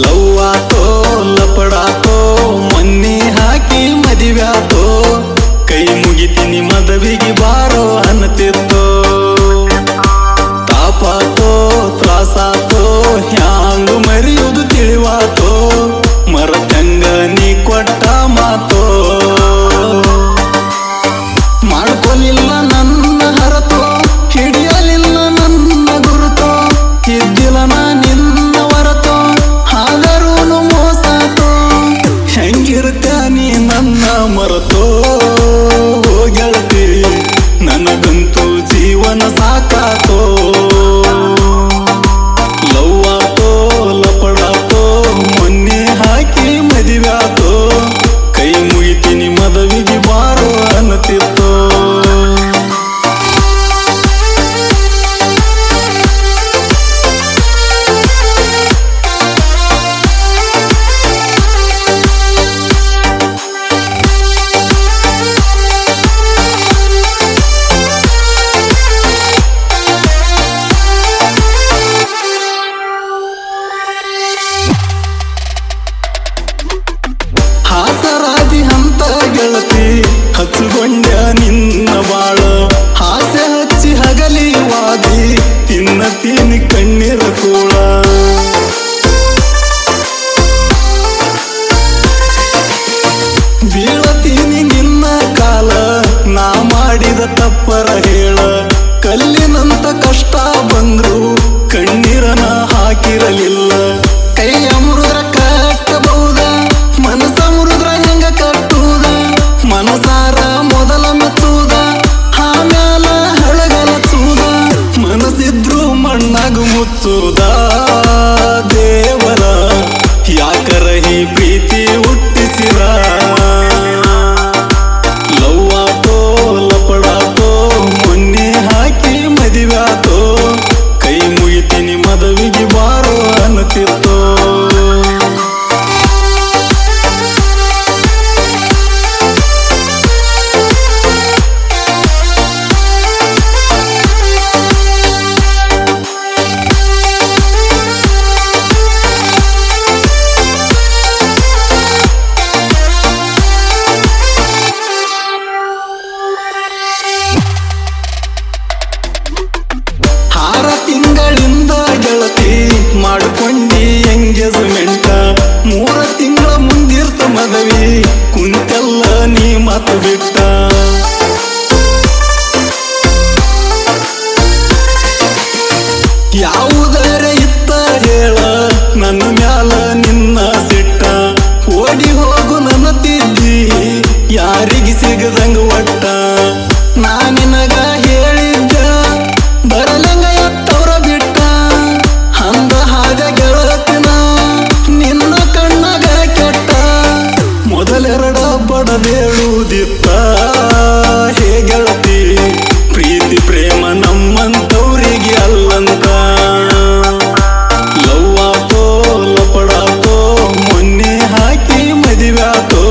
ಲವ್ವಾತೋ ಲಪಡಾತೋ ಮೊನ್ನೆ ಹಾಕಿ ಮದಿವ್ಯಾತೋ ಕೈ ಮುಗಿತೀನಿ ಮದವಿಗೆ ಬಾರೋ ಅನ್ನತಿತ್ತೋ ತಾಪಾತೋ ತ್ರಾಸಾತೋ ಹ್ಯಾಂಗು ಮರಿಯುವುದು ತಿಳಿವಾತೋ ಮರತಂಗ ನೀ ಕೊಟ್ಟ ಮಾತೋ ಮಾಡ್ಕೊಲಿಲ್ಲ ನನ್ನ ಹರತೋ ಹಿಡಿಯಲಿಲ್ಲ ನನ್ನ ಗುರುತೋ ಇದ್ದಿಲ್ಲ ನಾ ನಿನ್ನ ಹೊರತೋ ಆದರೂನು ಮೋಸಾತೋ ಹೆಂಗಿರುತ್ತ ನೀ ನನ್ನ ಮರತೋ ಗೆಳತಿ ನನಗಂತೂ ಜೀವನ ಸಾಕಾತೋ ಲವ್ವಾತೋ ಲಪಡಾತೋ ಮೊನ್ನೆ ಹಾಕಿ ಮದಿವ್ಯಾತೋ ಕೈ ಮುಗಿತೀನಿ ಮದವಿಗೆ ಬಾರೋ ಅನ್ನತಿತ್ತೋ ಹಾಸರಾದಿ ಹಂತ ಗೆಳತಿ ಹಚ್ಚುಗೊಂಡ್ಯ ನಿನ್ನ ಬಾಳ ಹಾಸೆ ಹಚ್ಚಿ ಹಗಲಿ ವಾದಿ ತಿನ್ನತೀನಿ ಕಣ್ಣೀರ ಕೂಳ ಬೀಳತೀನಿ ನಿನ್ನ ಕಾಲ ನಾ ಮಾಡಿದ ತಪ್ಪರ ಹೇಳ ಕಲ್ಲಿನಂತ ಕಷ್ಟ ಬಂದ್ರು ಕಣ್ಣೀರನ ಹಾಕಿರಲಿಲ್ಲ ಕೈಯ ಮುರಿದ್ರ ಕಟ್ಟಬಹುದ ಮನಸ ಮುರಿದ್ರ ಹೆಂಗ ಕಟ್ಟುವುದ ಮನಸಾರ ಮೊದಲ ಮೆಚ್ಚುವುದ ಆಮ್ಯಾಲ ಹಳಗಲಚುವುದ ಮನಸ್ಸಿದ್ರು ಮಣ್ಣಾಗ ಮುಚ್ಚುವುದ ದೇವರ ಯಾಕರ ಈ ಪ್ರೀತಿ ಹುಟ್ಟಿಸಿರ ಲವ್ವಾತೋ ಲಪಡಾತೋ ಮೊನ್ನೆ ಹಾಕಿ ಮದಿವ್ಯಾತೋ ಕೈ ಮುಗಿತೀನಿ ಮದವಿಗೆ ಬಾರೋ ಅನ್ನತಿತ್ತೋ ತಿಂಗಳಿಂದ ಗೆಳತಿ ಮಾಡ್ಕೊಂಡಿ ಎಂಗೇಜ್ಮೆಂಟ 3 ತಿಂಗಳ ಮುಂದಿರ್ತ ಮದವಿ ಕುಂತೆಲ್ಲ ನೀ ಮತ ಬಿಟ್ಟ ಯಾವುದರ ಇತ್ತ ಹೇಳ ನನ್ನ ಮ್ಯಾಲ ನಿನ್ನ ಸಿಟ್ಟ ಓಡಿ ಹೋಗು ನನ್ನ ತಿದ್ದಿ ಯಾರಿಗೆ ಸಿಗದಂಗ ಒಟ್ಟ ನಾ ನಿನಗ ಹೇಳಿದ್ದ ಬರಲಂಗ ಎತ್ತವ್ರ ಬಿಟ್ಟ ಅಂದ ಹಾಗ ಗೆಳತಿನ ನಿನ್ನ ಕಣ್ಣಾಗ ಕೆಟ್ಟ ಮೊದಲೆರಡ ಬಡದೇಳುವುದಿತ್ತ ಹೇ ಗೆಳತಿ ಪ್ರೀತಿ ಪ್ರೇಮ ನಮ್ಮಂತವ್ರಿಗೆ ಅಲ್ಲಂತ ಲವ್ವಾತೋ ಲಪಡಾತೋ ಮೊನ್ನೆ ಹಾಕಿ ಮದಿವ್ಯಾತೋ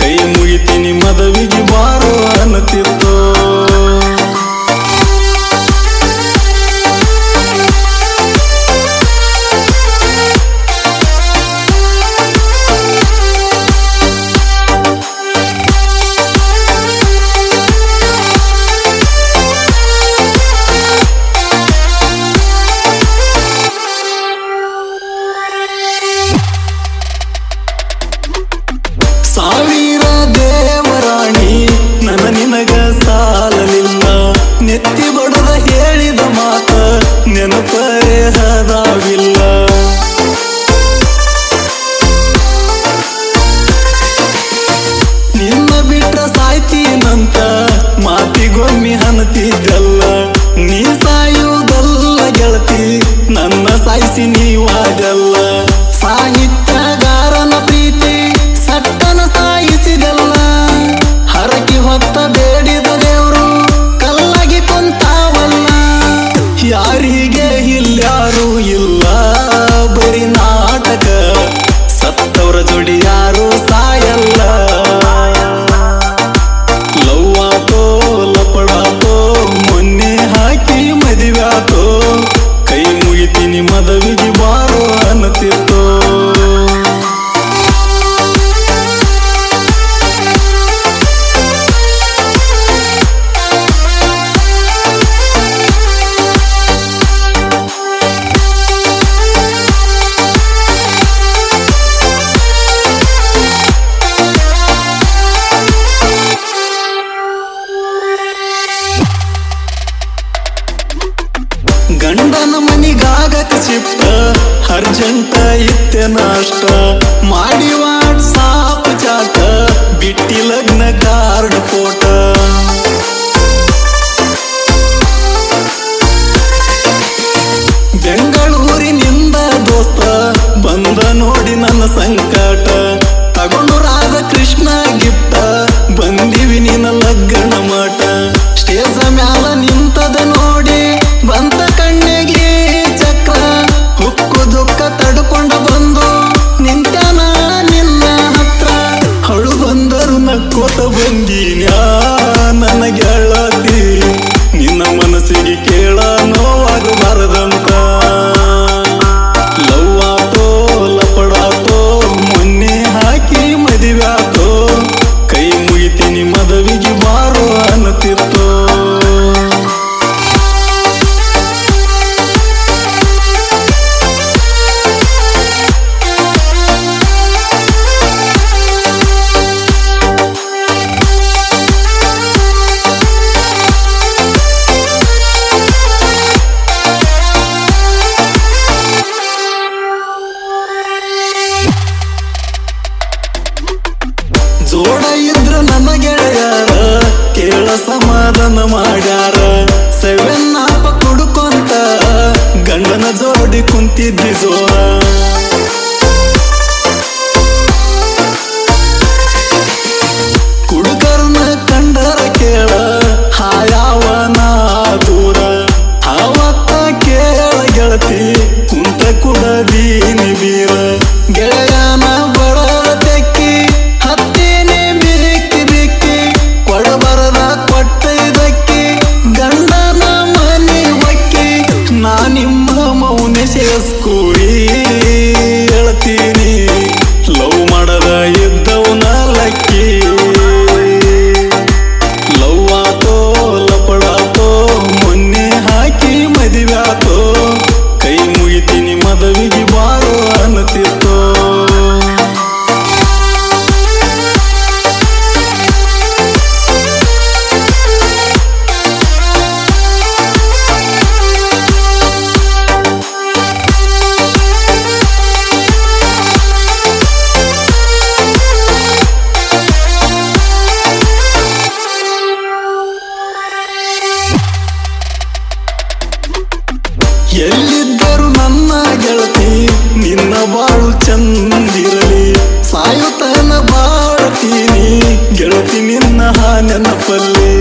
ಕೈ ಮುಗಿತೀನಿ ಮದವಿಗೆ ಬಾರೋ ಅನ್ನತಿತ್ತೋ ಸಾವಿರ ದೇವರಾಣಿ ನನ್ನ ನಿನಗ ಸಾಲಲಿಲ್ಲ ನೆತ್ತಿ ಬಡದ ಹೇಳಿದ ಮಾತ ನೆನಪರೆ ಹದಾವಿಲ್ಲ ನಿನ್ನ ಬಿಟ್ರ ಸಾಯ್ತೀನಂತ ಮಾತಿಗೊಮ್ಮೆ ಹನತಿದ್ದಲ್ಲ ನೀ ಸಾಯುವುದಲ್ಲ ಗೆಳತಿ ನನ್ನ ಸಾಯಿಸಿ ನೀವಾಗಲ್ಲ ಸಾಹಿತ್ಯಗಾರನ ಪ್ರೀತಿ ಸಟ್ಟನ ಸಾಯಿಸಿದಲ್ಲ ಹರಕಿ ಹೊತ್ತ ಜನ ಅಷ್ಟ ಮಾಡಿ ವಾಟ್ಸಾಪ್ ಚಾಟ ಬಿಟ್ಟಿ ಲಗ್ನ ಕಾರ್ಡ್ ಫೋಟ ಬೆಂಗಳೂರಿನಿಂದ ದೋಸ್ತ ಬಂದ ನೋಡಿ ನನ್ನ ಸಂಕಟ ತಗೊಂಡು ರಾಧಾಕೃಷ್ಣ ಗಿಫ್ಟ ಬಂದಿವಿ ನಿನ್ನ ಲಗ್ನ ಮಠ ಸ್ಟೇಜ ಮ್ಯಾಲ ನಿಂತದ ನೋಡಿ ಬಂತ ಕಣ್ಣಿಗೆ ಚಕ್ರ ಹುಕ್ಕು ದುಃಖ ತಡ್ಕೊಂಡ ಬಂದು ನಿಂತನ ನಿನ್ನ ಹತ್ರ ಹಳು ಬಂದರು ನಕ್ಕೋತ ಬಂದೀನ್ಯಾ ನನ್ನ ಗೆಳತಿ ನಿನ್ನ ಮನಸ್ಸಿಗೆ ಕೇಳ ನೋವಾಗಬಾರದಂತ ಲವ್ ಆತೋ ಲಪಡಾತೋ ಮೊನ್ನೆ ಹಾಕಿ ಮದುವ್ಯಾತೋ ಕೈ ಮುಗಿತೀನಿ ಮದುವೆಗೆ ಬಾರೋ ಅನ್ನತಿತ್ತೋ ಜೋಡ ಇದ್ರ ನನ್ನ ಗೆಳೆಯಾರ ಕೇಳ ಸಮಾಧಾನ ಮಾಡ್ಯಾರ 7 ಅಪ್ ಕುಡ್ಕೊಂತ ಗಂಡನ ಜೋಡಿ ಕುಂತಿದ್ದಿ ಜೋರ ಕುಡುಕರ್ನ ಕಂಡರ ಕೇಳ ಹಾಯಾವನ ದೂರ ಅವತ್ತ ಕೇಳ ಗೆಳತಿ ಕುಂತ ಕುಡದೀನಿ ಬೀರ ಗೆಳೆಯನ ಬಡದ ತೆಕ್ಕಿ ಹತ್ತೇನೆ ಬಿಕ್ಕಿ ಬಿಕ್ಕಿ ಕೊಡಬರದ ಕೊಟ್ಟ ಇದಕ್ಕಿ ಗಂಡನ ಮನೆ ಒಕ್ಕಿ ನಾ ನಿಮ್ಮ ಮೌನ ಸೇಸ್ಕೂರಿ ಹೇಳ್ತೀನಿ ಲವ್ ಮಾಡದ ಇದ್ದವನ ಲಕ್ಕಿ ಲವ್ ಆತೋ ಲಪಡಾತೋ ಮೊನ್ನೆ ಹಾಕಿ ಮದುವ್ಯಾತೋ ಕೈ ಮುಗಿತೀನಿ ಮದುವೆಗೆ ಬಾರೋ ಅನ್ನತಿತ್ತೋ ಎಲ್ಲಿದ್ದರು ನನ್ನ ಗೆಳತಿ ನಿನ್ನ ಬಾಳು ಚಂದಿರಲಿ ಸಾಯುತನ ಬಾಳ್ತೀನಿ ಗೆಳತಿ ನಿನ್ನ ನೆನಪಲ್ಲಿ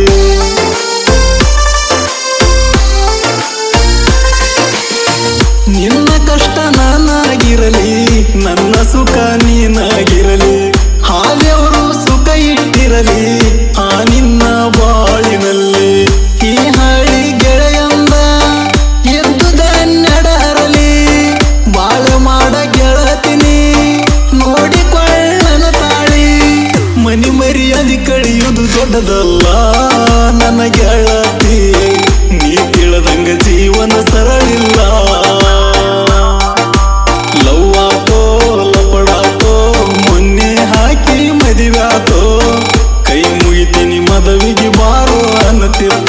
ನಿನ್ನ ಕಷ್ಟ ನಾನಾಗಿರಲಿ ನನ್ನ ಸುಖ ನೀನಾಗಿರಲಿ ಹಾಲೆಯವರು ಸುಖ ಇಟ್ಟಿರಲಿ ಆ ನಿನ್ನ ಬಾಳಿನಲ್ಲಿ ಈ ಹಳಿ ಗೆಳೆಯಂದ ಎದ್ದುದನ್ನೆಡರಲಿ ಬಾಳ ಮಾಡ ಗೆಳತಿನಿ ನೋಡಿಕೊಳ್ಳನ ತಾಳಿ ಮನಿ ಮರ್ಯಾದೆ ಕಳಿಯುವುದು ದೊಡ್ಡದಲ್ಲ ನನ್ನ ಗೆಳತಿ ನೀ ತಿಳಿದಂಗ ಜೀವನ ಸರಳಿಲ್ಲ ಲವ್ ಆತೋ ಲಪಡಾತೋ ಮೊನ್ನೆ ಹಾಕಿ ಮದುವ್ಯಾತೋ ಕೈ ಮುಗಿತೀನಿ ಮದುವೆಗೆ ಬಾರೋ ಅನ್ನತಿತ್ತ